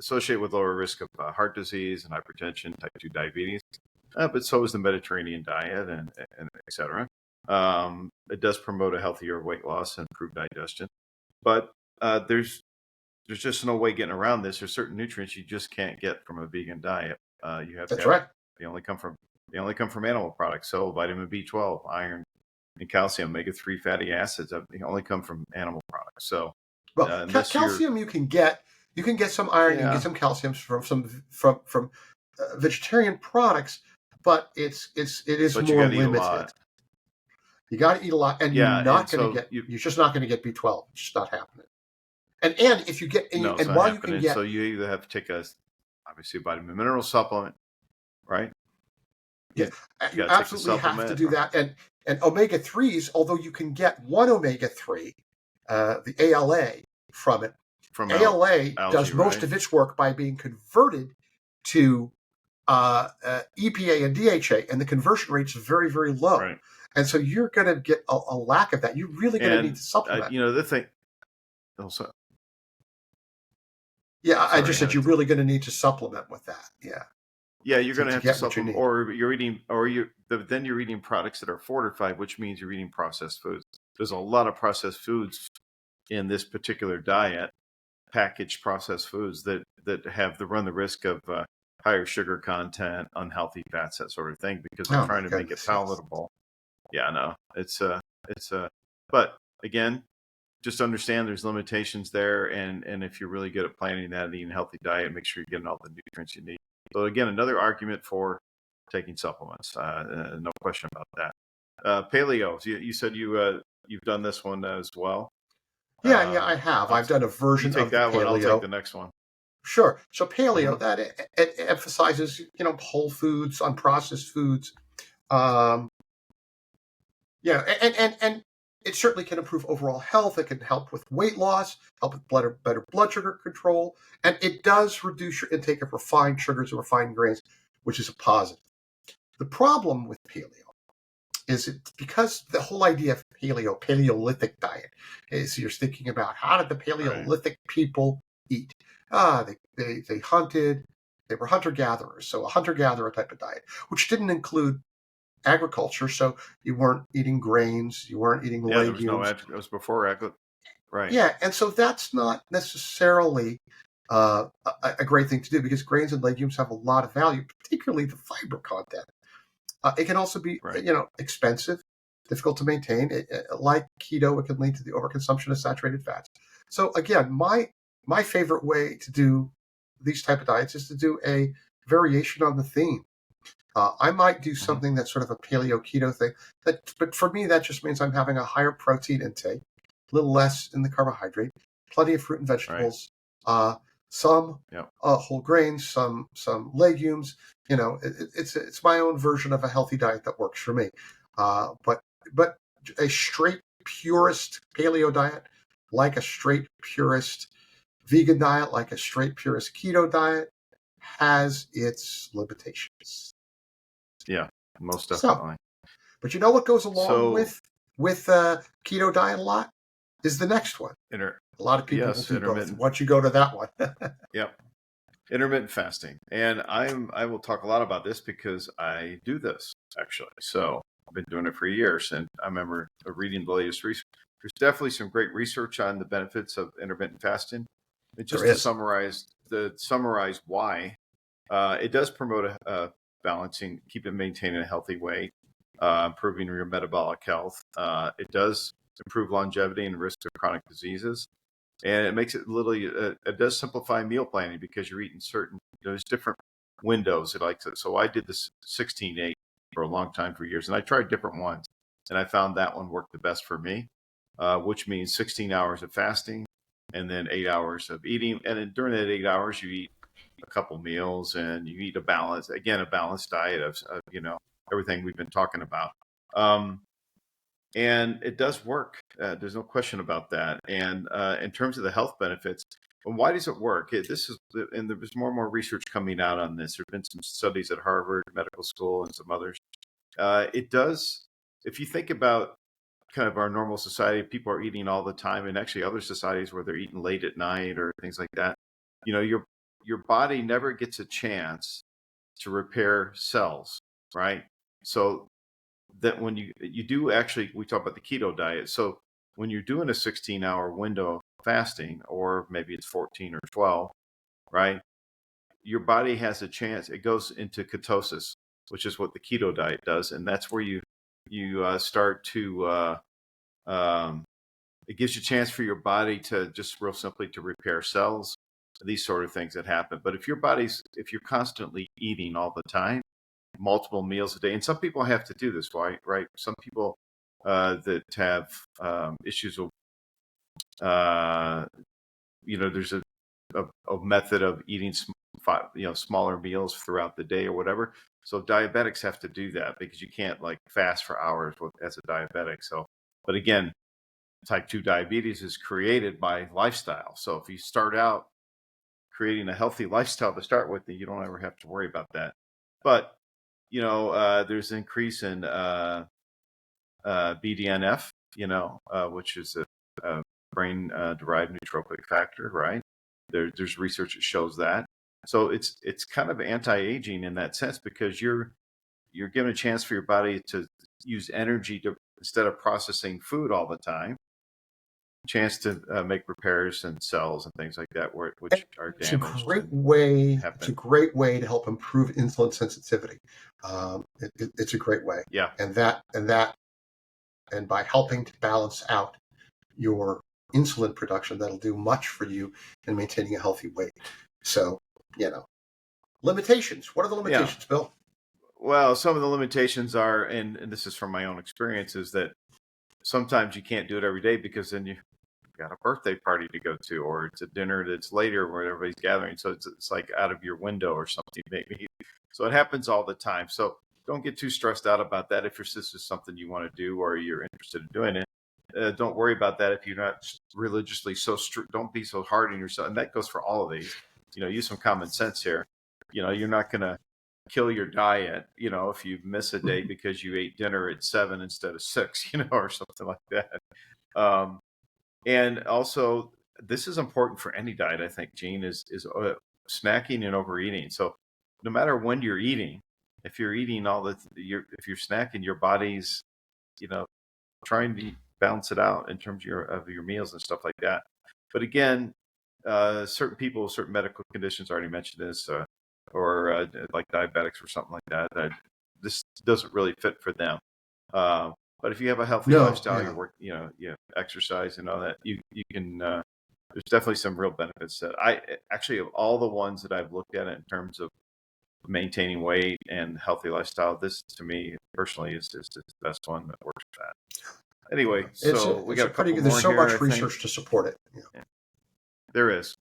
associated with lower risk of heart disease and hypertension, type 2 diabetes. But so is the Mediterranean diet and et cetera. It does promote a healthier weight loss and improved digestion. But there's just no way getting around this. There's certain nutrients you just can't get from a vegan diet. You have to That's have, right. they only come from animal products. So vitamin B12, iron, and calcium, omega-3 fatty acids, they only come from animal products. So Well, unless calcium you can get some iron, you can get some calcium from vegetarian products, but it is but you more got to eat a limited. lot. You got to eat a lot, and Yeah, you're not and going to so get. You're just not going to get B12. It's just not happening. And if you get no, it's and not while you happening. can get, So you either have to take obviously a vitamin mineral supplement, right? yeah, You you got to take the absolutely have to supplement do that. And omega-3s, although you can get one omega-3, the ALA from it. from ALA does algae, most right? of its work by being converted to EPA and DHA, and the conversion rate's very, very low. Right. And so you're going to get a lack of that. You're really going to need to supplement. The thing. Also, Yeah, I sorry, just said you're really going to need to supplement with that. Yeah. Yeah, you're going to have to get what you supplement, need. or you're eating, then you're eating products that are fortified, which means you're eating processed foods. There's a lot of processed foods in this particular diet, packaged processed foods that run the risk of higher sugar content, unhealthy fats, that sort of thing, because they're trying to make it palatable. Yes. Yeah, no, but again, just understand there's limitations there, and if you're really good at planning that and eating a healthy diet, make sure you're getting all the nutrients you need. So again, another argument for taking supplements, no question about that. Paleo, you said you've done this one as well. Yeah, I have. I've done a version you take of the that paleo. one, I'll take the next one. Sure. So paleo, that it emphasizes, whole foods, unprocessed foods. Yeah, and it certainly can improve overall health. It can help with weight loss, help with better blood sugar control, and it does reduce your intake of refined sugars and refined grains, which is a positive. The problem with paleo is because the whole idea of Paleolithic diet, is you're thinking about how did the Paleolithic people eat? They hunted, they were hunter-gatherers, so a hunter-gatherer type of diet, which didn't include agriculture, so you weren't eating grains, you weren't eating legumes. There was it was before agriculture, right? Yeah, and so that's not necessarily a great thing to do, because grains and legumes have a lot of value, particularly the fiber content. It can also be, expensive, difficult to maintain. Like keto, it can lead to the overconsumption of saturated fats. So again, my favorite way to do these type of diets is to do a variation on the theme. I might do something that's sort of a paleo keto thing, but for me, that just means I'm having a higher protein intake, a little less in the carbohydrate, plenty of fruit and vegetables, some whole grains, some legumes. It's my own version of a healthy diet that works for me. But a straight purist paleo diet, like a straight purist vegan diet, like a straight purist keto diet, has its limitations. Yeah, most definitely. But you know what goes along with keto diet a lot is the next one. A lot of people will do both. Why don't you go to that one? Yep. Intermittent fasting. And I will talk a lot about this because I do this, actually. So I've been doing it for years, and I remember reading the latest research. There's definitely some great research on the benefits of intermittent fasting. And just to summarize why, it does promote balancing, maintaining a healthy weight, improving your metabolic health. It does improve longevity and risk of chronic diseases. And it makes it it does simplify meal planning, because you're eating there's different windows. So I did this 16-8 for a long time, for years, and I tried different ones, and I found that one worked the best for me, which means 16 hours of fasting and then 8 hours of eating. And then during that 8 hours, you eat a couple meals, and you eat a balanced diet of everything we've been talking about. And it does work. There's no question about that. And in terms of the health benefits, and why does it work? And there's more and more research coming out on this. There have been some studies at Harvard Medical School and some others. It does, if you think about kind of our normal society, people are eating all the time, and actually other societies where they're eating late at night or things like that. Your your body never gets a chance to repair cells, right? So that when you do actually, we talk about the keto diet. So when you're doing a 16-hour window of fasting, or maybe it's 14 or 12, right? Your body has a chance. It goes into ketosis, which is what the keto diet does, and that's where you start to it gives you a chance for your body to just real simply to repair cells, these sort of things that happen. But if if you're constantly eating all the time, multiple meals a day, and some people have to do this, right? Some people that have issues with, there's a method of eating smaller meals throughout the day or whatever. So diabetics have to do that because you can't like fast for hours as a diabetic. So, but again, type 2 diabetes is created by lifestyle. So if you start out creating a healthy lifestyle to start with, then you don't ever have to worry about that. But there's an increase in BDNF, which is a brain-derived nootropic factor, right? There's research that shows that. So it's kind of anti-aging in that sense, because you're given a chance for your body to use energy to, instead of processing food all the time, chance to make repairs in cells and things like that, which are damaged. It's a great way to help improve insulin sensitivity. It's a great way. Yeah. And by helping to balance out your insulin production, that'll do much for you in maintaining a healthy weight. So, limitations. What are the limitations, Bill? Well, some of the limitations are, and this is from my own experience, is that sometimes you can't do it every day because then you've got a birthday party to go to, or it's a dinner that's later where everybody's gathering. So it's like out of your window or something maybe. So it happens all the time. So don't get too stressed out about that. If this is something you want to do or you're interested in doing it, don't worry about that. If you're not religiously so strict, don't be so hard on yourself. And that goes for all of these. Use some common sense here. You're not going to kill your diet, if you miss a day because you ate dinner at 7 instead of 6, or something like that. And also, this is important for any diet, I think, Gene, is snacking and overeating. So no matter when you're eating, if you're eating if you're snacking, your body's, trying to balance it out in terms of your meals and stuff like that. But again, certain people, certain medical conditions, already mentioned this, or like diabetics or something like that, this doesn't really fit for them. But if you have a healthy lifestyle, you exercise and all that, you can. There's definitely some real benefits that of all the ones that I've looked at in terms of maintaining weight and healthy lifestyle, this to me personally is the best one that works for that. Anyway, we got a couple more. There's so much research to support it. Yeah. There is.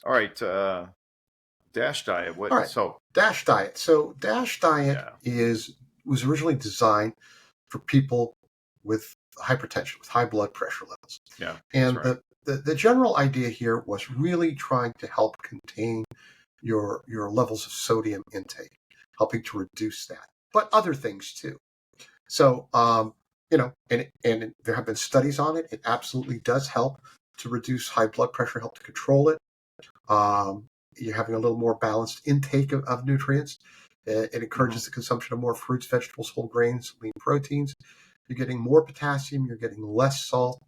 All right. DASH diet. What? All right. So DASH diet. So DASH diet was originally designed for people with hypertension, with high blood pressure levels. Yeah. And the general idea here was really trying to help contain your levels of sodium intake, helping to reduce that, but other things too. So, and there have been studies on it. It absolutely does help to reduce high blood pressure, help to control it. You're having a little more balanced intake of nutrients. It encourages the consumption of more fruits, vegetables, whole grains, lean proteins. You're getting more potassium. You're getting less salt.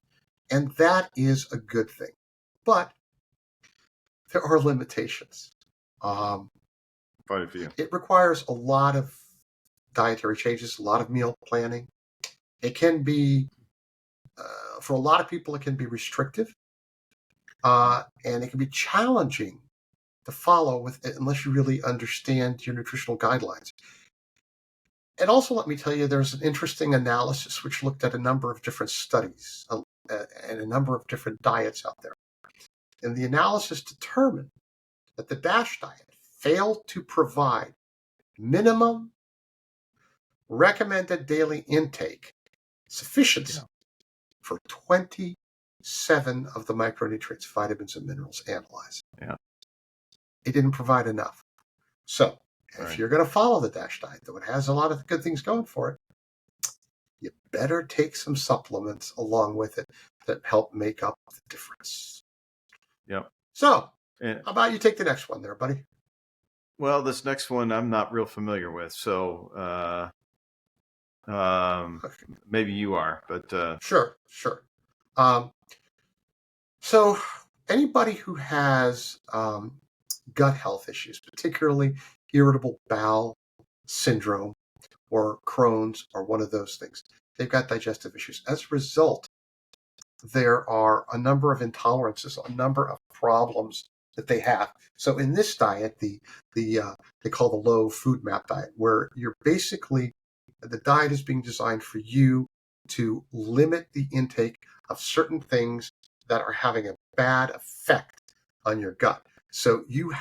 And that is a good thing. But there are limitations. Quite a few. It requires a lot of dietary changes, a lot of meal planning. It can be, for a lot of people, it can be restrictive. And it can be challenging to follow unless you really understand your nutritional guidelines. And also, let me tell you, there's an interesting analysis which looked at a number of different studies and a number of different diets out there. And the analysis determined that the DASH diet failed to provide minimum recommended daily intake sufficiency for 27 of the micronutrients, vitamins, and minerals analyzed. Yeah. It didn't provide enough. So if you're going to follow the DASH diet, though it has a lot of good things going for it, you better take some supplements along with it that help make up the difference. Yep. So And, How about you take the next one there, buddy? well, this next one I'm not real familiar with, so maybe you are, but Sure, sure. Um, so anybody who has gut health issues, particularly irritable bowel syndrome or Crohn's or one of those things, they've got digestive issues. As a result, there are a number of intolerances, a number of problems that they have. So in this diet, they call the low FODMAP diet, where you're basically the diet is being designed for you to limit the intake of certain things that are having a bad effect on your gut. So you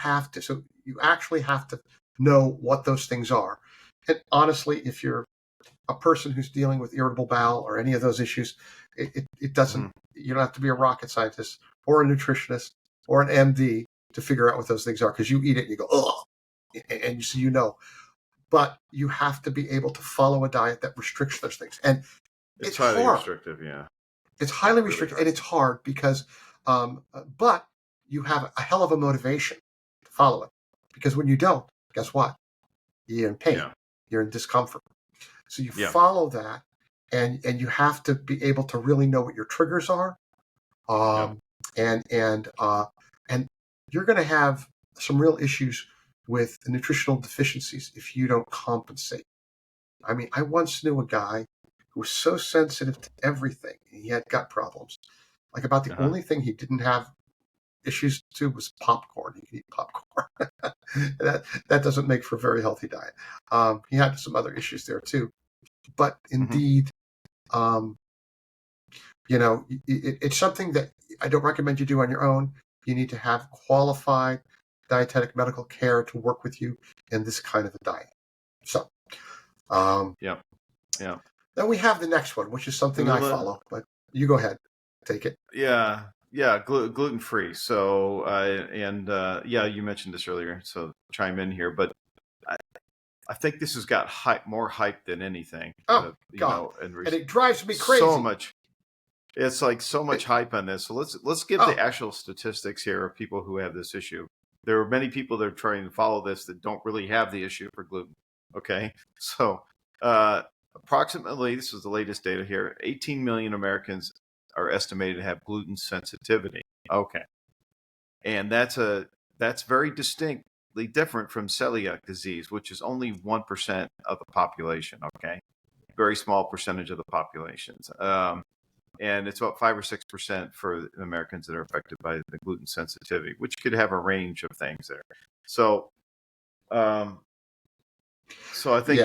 actually have to know what those things are. And honestly, if you're a person who's dealing with irritable bowel or any of those issues, it doesn't, you don't have to be a rocket scientist or a nutritionist or an MD to figure out what those things are, because you eat it and you go, oh, and so but you have to be able to follow a diet that restricts those things. And it's highly hard. restrictive, yeah. It's highly restrictive, and it's hard because, but you have a hell of a motivation to follow it. Because when you don't, guess what? You're in pain. Yeah. You're in discomfort. So you follow that, and you have to be able to really know what your triggers are, and you're going to have some real issues with nutritional deficiencies if you don't compensate. I mean, I once knew a guy who was so sensitive to everything. He had gut problems. Like about the only thing he didn't have issues to was popcorn. He could eat popcorn. that doesn't make for a very healthy diet. He had some other issues there too. But indeed, it's something that I don't recommend you do on your own. You need to have qualified dietetic medical care to work with you in this kind of a diet. So, Then we have the next one, which is something I follow, but you go ahead, take it. Yeah, gluten-free. So, you mentioned this earlier, so chime in here, but I think this has got more hype than anything. Oh, God. And it drives me crazy. So much. It's like so much hype on this. So let's give the actual statistics here of people who have this issue. There are many people that are trying to follow this that don't really have the issue for gluten. Okay. So approximately, this is the latest data here, 18 million Americans are estimated to have gluten sensitivity. Okay. And that's very distinctly different from celiac disease, which is only 1% of the population. Okay. Very small percentage of the populations. And it's about 5 or 6% for Americans that are affected by the gluten sensitivity, which could have a range of things there. So, I think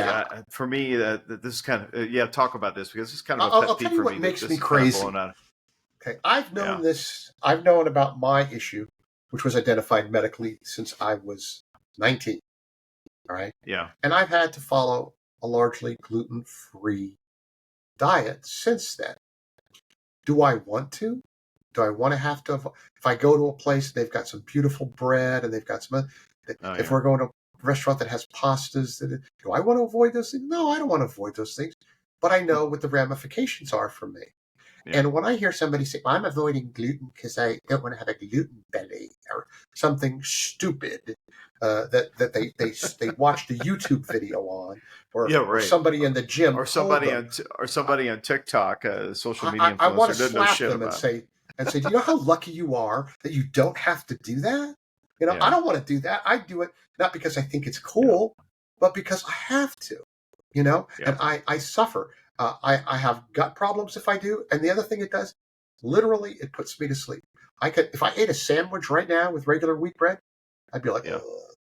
for me that this is kind of talk about this, because this is kind of a pet peeve for me. What makes me crazy. Okay, I've known this. I've known about my issue, which was identified medically since I was 19. All right. Yeah. And I've had to follow a largely gluten-free diet since then. Do I want to? Do I want to have to? If I go to a place, they've got some beautiful bread and they've got some. If we're going to a restaurant that has pastas, do I want to avoid those things? No, I don't want to avoid those things. But I know what the ramifications are for me. Yeah. And when I hear somebody say, well, I'm avoiding gluten because I don't want to have a gluten belly or something stupid that they watched a YouTube video on, or somebody in the gym, or somebody on TikTok, social media influencer, I want to slap them and say, do you know how lucky you are that you don't have to do that? I don't want to do that. I do it not because I think it's cool, but because I have to. And I suffer. I have gut problems if I do. And the other thing it does, literally, it puts me to sleep. If I ate a sandwich right now with regular wheat bread, I'd be like,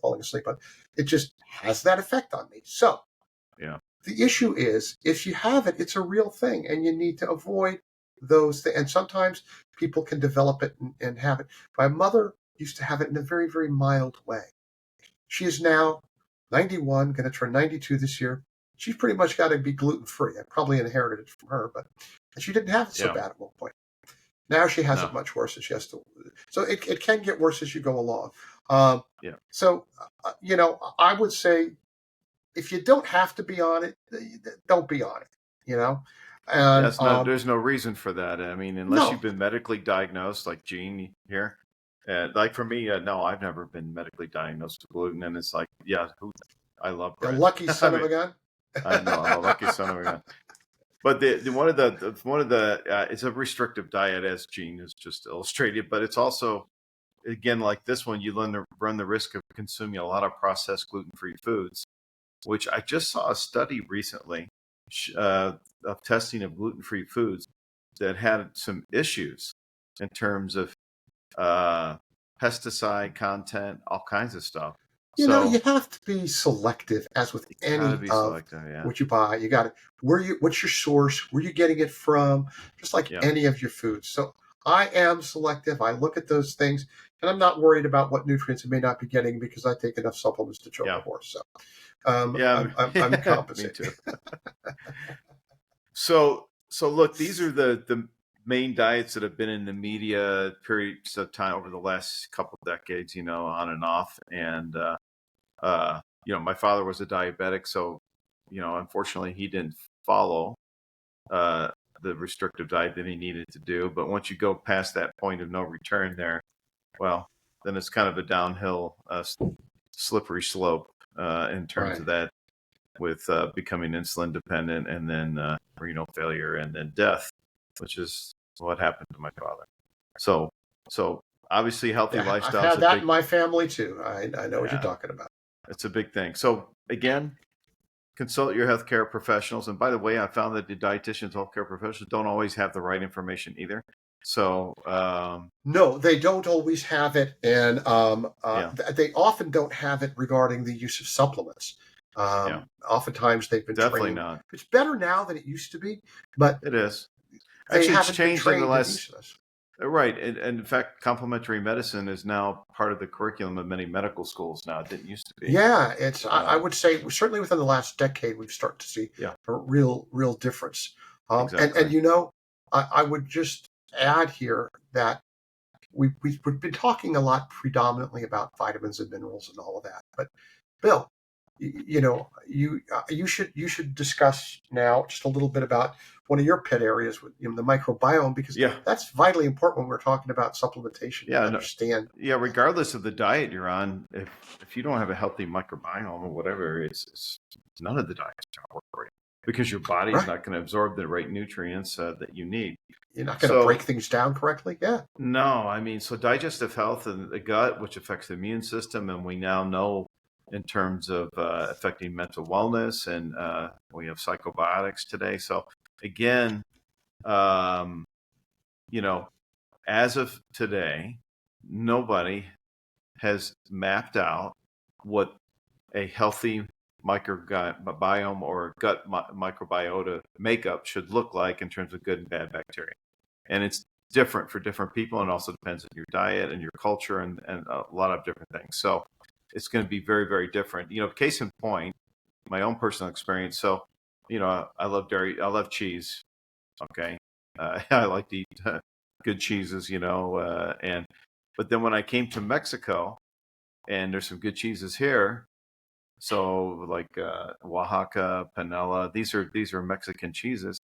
falling asleep. But it just has that effect on me. So the issue is, if you have it, it's a real thing, and you need to avoid those things. And sometimes people can develop it and have it. My mother used to have it in a very, very mild way. She is now 91, going to turn 92 this year. She's pretty much got to be gluten-free. I probably inherited it from her, but she didn't have it so bad at one point. Now she has it much worse, and she has to. So it can get worse as you go along. So, I would say, if you don't have to be on it, don't be on it, And there's no reason for that. I mean, unless you've been medically diagnosed, like Gene here, Like for me, no, I've never been medically diagnosed with gluten, and it's like, yeah, I love A bread. lucky I son of mean, a gun. I know I'm a lucky son of a gun. But one of the it's a restrictive diet, as Gene has just illustrated, but it's also, again, like this one, you run the risk of consuming a lot of processed gluten-free foods, which I just saw a study recently of testing of gluten-free foods that had some issues in terms of uh, pesticide content, all kinds of stuff. You So have to be selective, as with you gotta any be of selective. Yeah, what you buy. You got it. What's your source? Where you getting it from? Just like yeah, any of your foods. So I am selective. I look at those things, and I'm not worried about what nutrients I may not be getting because I take enough supplements to choke a yeah, horse. So yeah. I'm Me compensating. too. So look, these are the main diets that have been in the media periods of time over the last couple of decades, on and off. And my father was a diabetic, so unfortunately, he didn't follow uh, the restrictive diet that he needed to do. But once you go past that point of no return, there, well, then it's kind of a downhill, slippery slope in terms Right. of that, with becoming insulin dependent, and then renal failure, and then death, which is what happened to my father. So, so obviously, healthy Yeah, I've lifestyle is had a that big, in my family too. I know what you're yeah, talking about. it's a big thing. So again, consult your healthcare professionals. And by the way, I found that the dietitians, healthcare professionals, don't always have the right information either. So No, they don't always have it, and yeah, they often don't have it regarding the use of supplements. yeah, Oftentimes, they've been definitely trained. not. It's better now than it used to be, but It is. they Actually, it's haven't been changed in the trained in last. use of this. Right. And in fact, complementary medicine is now part of the curriculum of many medical schools now. It didn't used to be. Yeah, it's. I Um, would say certainly within the last decade, we've started to see yeah, a real difference. And exactly. I would just add here that we've been talking a lot predominantly about vitamins and minerals and all of that. But Bill, you should discuss now just a little bit about one of your pet areas with the microbiome, because Yeah. that's vitally important when we're talking about supplementation to Yeah. No, understand. yeah. Regardless of the diet you're on, if you don't have a healthy microbiome or whatever, it's none of the diets are going to work for you, because your body's Right. not going to absorb the right nutrients that you need. You're not going to break So things down correctly. Yeah. no, I mean, so digestive health and the gut, which affects the immune system, and we now know in terms of affecting mental wellness, and we have psychobiotics today. So again, um, you know, as of today, nobody has mapped out what a healthy microbiome or gut microbiota makeup should look like in terms of good and bad bacteria. And it's different for different people, and also depends on your diet and your culture, and a lot of different things. So it's going to be very, very different. Case in point, my own personal experience. So, I love dairy. I love cheese. Okay. I like to eat good cheeses, but then when I came to Mexico, and there's some good cheeses here. So like Oaxaca, Panela, these are Mexican cheeses.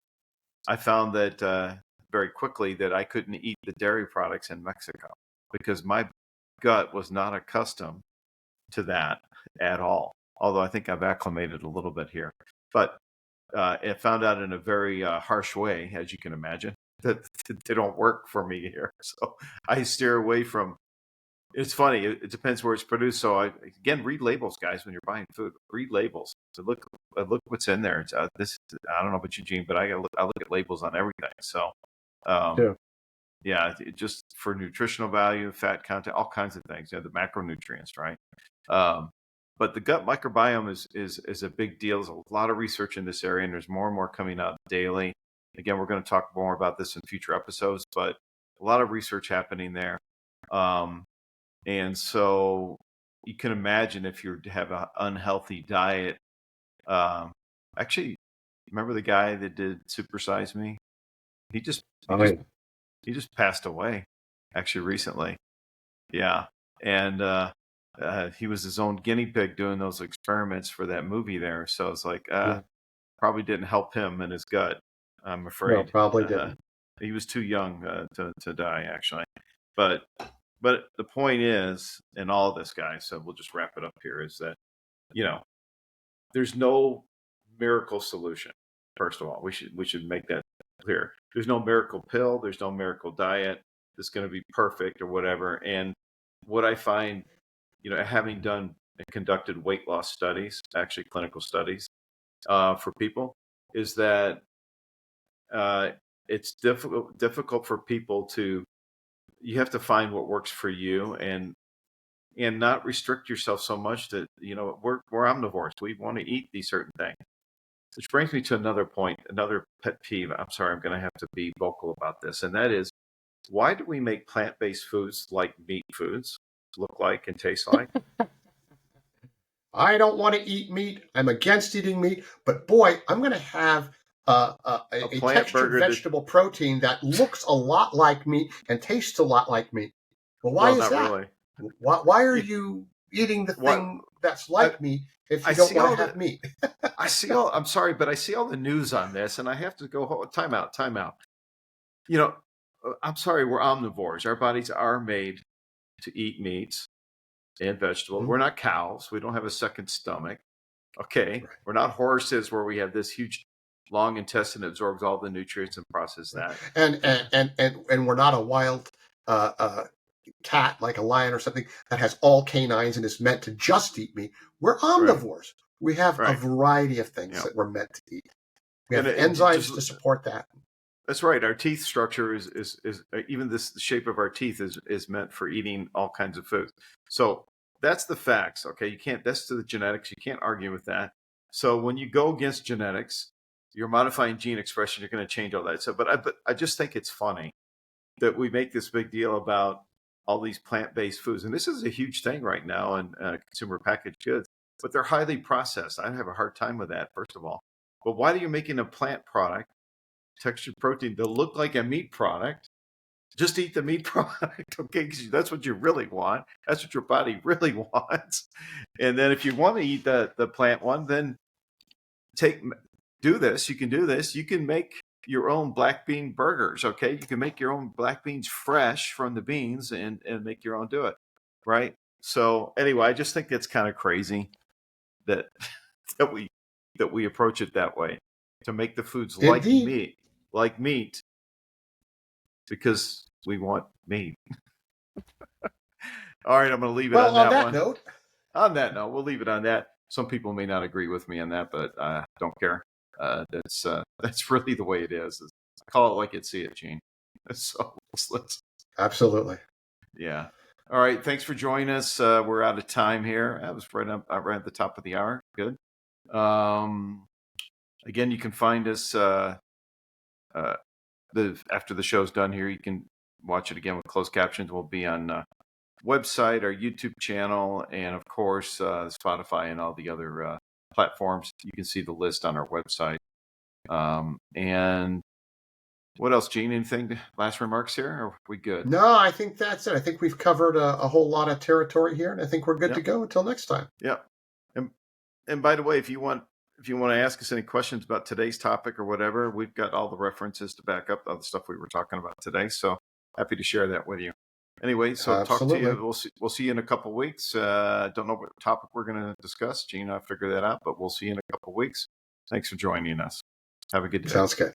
I found that very quickly that I couldn't eat the dairy products in Mexico, because my gut was not accustomed to that at all. Although I think I've acclimated a little bit here, but I found out in a very harsh way, as you can imagine, that they don't work for me here. So I steer away from. It's funny. It depends where it's produced. So again, read labels, guys, when you're buying food. Read labels. So look what's in there. It's, this I don't know about you, Gene, but I look at labels on everything. So um, Too. yeah, just for nutritional value, fat content, all kinds of things. The macronutrients, right? Um, but the gut microbiome is a big deal. There's a lot of research in this area, and there's more and more coming out daily. Again, we're going to talk more about this in future episodes, but a lot of research happening there. Um, and so you can imagine, if you have an unhealthy diet. Um, Actually, remember the guy that did Supersize Me? He just he I just mean, he just passed away, actually, recently. Yeah, and he was his own guinea pig doing those experiments for that movie there. So it's like, yeah. probably didn't help him in his gut, I'm No, afraid. probably Uh, didn't. he was too young to die, actually. But But the point is, in all of this, guys, so we'll just wrap it up here, is that, there's no miracle solution. First of all, we should make that clear. There's no miracle pill. There's no miracle diet that's going to be perfect or whatever. And what I find, having done and conducted weight loss studies, actually clinical studies for people, is that it's difficult for people to. You have to find what works for you and not restrict yourself so much that we're omnivores. We want to eat these certain things. Which brings me to another point, another pet peeve. I'm sorry, I'm going to have to be vocal about this, and that is, why do we make plant-based foods like meat foods look like and taste like? I don't want to eat meat. I'm against eating meat, but boy, I'm going to have a textured vegetable protein that looks a lot like meat and tastes a lot like meat. Well, why is that? Really. Why are you eating the thing that's like meat if you don't want to have meat? I'm sorry, but I see all the news on this, and I have to go, time out. I'm sorry, we're omnivores. Our bodies are made to eat meats and vegetables. We're not cows. We don't have a second stomach. Okay. Right. We're not horses where we have this huge long intestine that absorbs all the nutrients and processes that. And we're not a wild cat like a lion or something that has all canines and is meant to just eat meat. We're omnivores. Right. We have a variety of things that we're meant to eat. We have enzymes to support that. That's right. Our teeth structure is even the shape of our teeth is meant for eating all kinds of foods. So that's the facts. Okay. That's to the genetics. You can't argue with that. So when you go against genetics, you're modifying gene expression, you're going to change all that. So, but I just think it's funny that we make this big deal about all these plant-based foods. And this is a huge thing right now in consumer packaged goods, but they're highly processed. I have a hard time with that, first of all. But why are you making a plant product, textured protein, that look like a meat product? Just eat the meat product, okay? Because that's what you really want. That's what your body really wants. And then if you want to eat the plant one, then do this. You can do this. You can make your own black bean burgers, okay? You can make your own black beans fresh from the beans and make your own, do it, right? So anyway, I just think it's kind of crazy that we approach it that way, to make the foods like meat because we want meat. All right, I'm going to leave it on that one. On that note, we'll leave it on that. Some people may not agree with me on that, but I don't care. That's really the way it is. I call it like it, see it, Gene. So let's absolutely. Yeah. All right. Thanks for joining us. We're out of time here. I was right at the top of the hour. Good. Again, you can find us after the show's done here. You can watch it again with closed captions. We'll be on website, our YouTube channel, and of course Spotify and all the other platforms. You can see the list on our website. And what else, Gene? Anything? Last remarks here? Or are we good? No, I think that's it. I think we've covered a whole lot of territory here, and I think we're good to go until next time. Yeah. And by the way, if you want to ask us any questions about today's topic or whatever, we've got all the references to back up all the stuff we were talking about today. So happy to share that with you. Anyway, so Absolutely. Talk to you. We'll see you in a couple of weeks. Don't know what topic we're going to discuss, Gene. I'll figure that out, but we'll see you in a couple of weeks. Thanks for joining us. Have a good day. Sounds good.